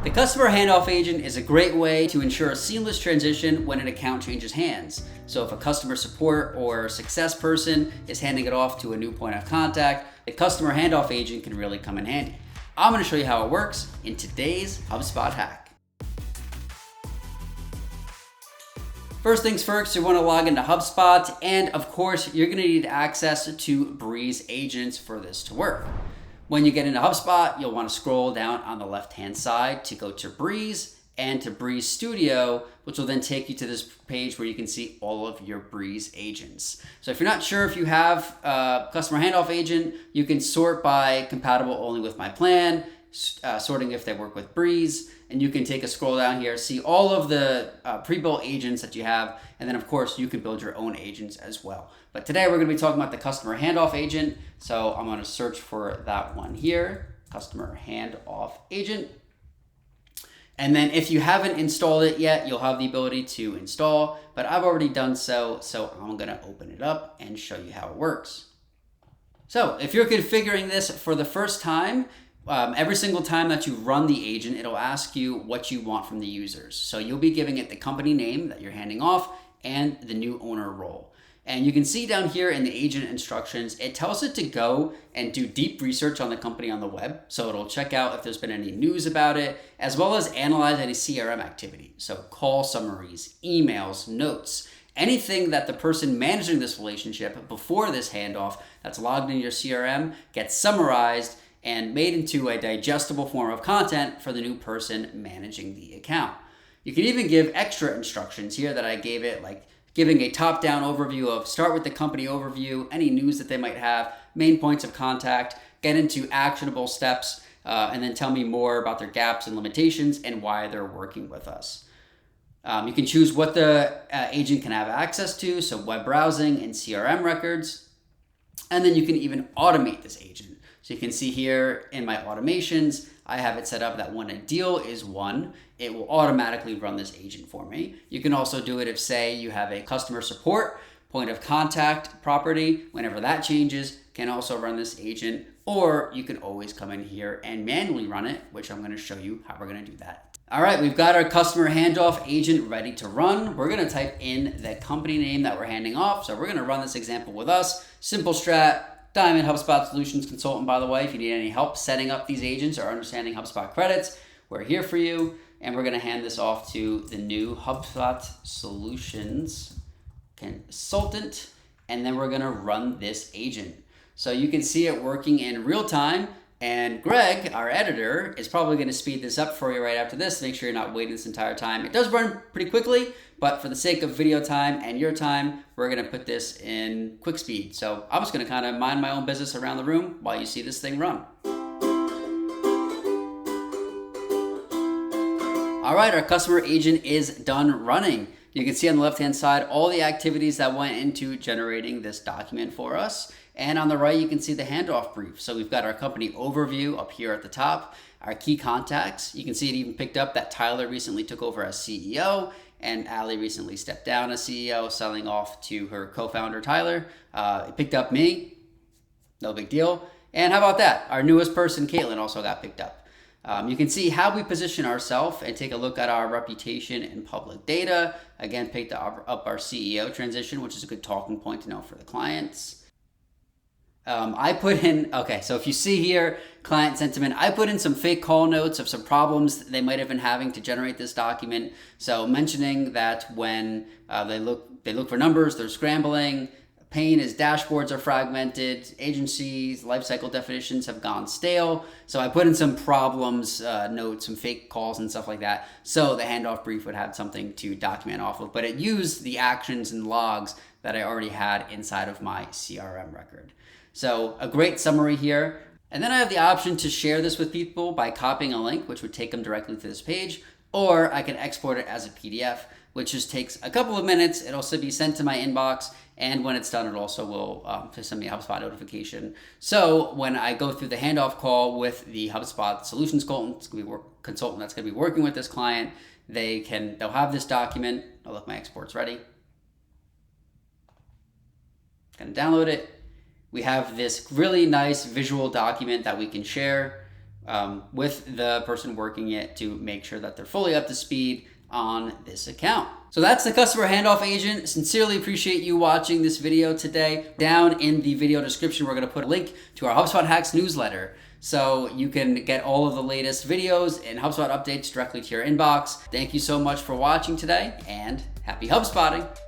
The Customer Handoff Agent is a great way to ensure a seamless transition when an account changes hands. So if a customer support or success person is handing it off to a new point of contact, the Customer Handoff Agent can really come in handy. I'm going to show you how it works in today's HubSpot hack. First things first, you want to log into HubSpot, and of course, you're going to need access to Breeze agents for this to work. When you get into HubSpot, you'll want to scroll down on the left-hand side to go to Breeze and to Breeze Studio, which will then take you to this page where you can see all of your Breeze agents. So if you're not sure if you have a Customer Handoff Agent, you can sort by compatible only with my plan, sorting if they work with Breeze, and you can take a scroll down here, see all of the pre-built agents that you have, and then of course you can build your own agents as well. But today we're going to be talking about the Customer Handoff Agent, so I'm going to search for that one here, Customer Handoff Agent. And then if you haven't installed it yet, you'll have the ability to install, but I've already done so I'm going to open it up and show you how it works. So if you're configuring this for the first time, every single time that you run the agent, it'll ask you what you want from the users. So you'll be giving it the company name that you're handing off and the new owner role. And you can see down here in the agent instructions, it tells it to go and do deep research on the company on the web. So it'll check out if there's been any news about it, as well as analyze any CRM activity. So call summaries, emails, notes, anything that the person managing this relationship before this handoff that's logged in your CRM gets summarized and made into a digestible form of content for the new person managing the account. You can even give extra instructions here that I gave it, like giving a top-down overview of start with the company overview, any news that they might have, main points of contact, get into actionable steps, and then tell me more about their gaps and limitations and why they're working with us. You can choose what the agent can have access to, so web browsing and CRM records, and then you can even automate this agent. So you can see here in my automations, I have it set up that when a deal is won, it will automatically run this agent for me. You can also do it if, say, you have a customer support point of contact property. Whenever that changes, can also run this agent, or you can always come in here and manually run it, which I'm going to show you how we're going to do that. All right, we've got our Customer Handoff Agent ready to run. We're going to type in the company name that we're handing off. So we're going to run this example with us. Simple Strat, Diamond HubSpot Solutions Consultant, by the way. If you need any help setting up these agents or understanding HubSpot credits, we're here for you. And we're going to hand this off to the new HubSpot Solutions Consultant. And then we're going to run this agent. So you can see it working in real time. And Greg, our editor, is probably going to speed this up for you right after this to make sure you're not waiting this entire time. It does run pretty quickly, but for the sake of video time and your time, we're going to put this in quick speed. So I'm just going to kind of mind my own business around the room while you see this thing run. All right, our customer agent is done running. You can see on the left-hand side all the activities that went into generating this document for us. And on the right, you can see the handoff brief. So we've got our company overview up here at the top, our key contacts. You can see it even picked up that Tyler recently took over as CEO and Allie recently stepped down as CEO, selling off to her co-founder, Tyler. It picked up me, no big deal. And how about that? Our newest person, Caitlin, also got picked up. You can see how we position ourselves and take a look at our reputation in public data. Again, picked up our CEO transition, which is a good talking point to know for the clients. I put in, okay, so if you see here, client sentiment, I put in some fake call notes of some problems they might have been having to generate this document. So mentioning that when they look for numbers, they're scrambling. Pain is dashboards are fragmented, agencies, lifecycle definitions have gone stale. So I put in some problems, notes, some fake calls and stuff like that. So the handoff brief would have something to document off of, but it used the actions and logs that I already had inside of my CRM record. So a great summary here. And then I have the option to share this with people by copying a link, which would take them directly to this page, or I can export it as a PDF, which just takes a couple of minutes. It'll also be sent to my inbox. And when it's done, it also will send me a HubSpot notification. So when I go through the handoff call with the HubSpot Solutions Consultant that's going to be working with this client, they'll have this document. Oh, look, my export's ready. Going to download it. We have this really nice visual document that we can share. with the person working it to make sure that they're fully up to speed on this account. So that's the customer handoff agent. Sincerely appreciate you watching this video today. Down in the video description, we're going to put a link to our HubSpot Hacks newsletter, so you can get all of the latest videos and HubSpot updates directly to your inbox. Thank you so much for watching today, and happy HubSpotting.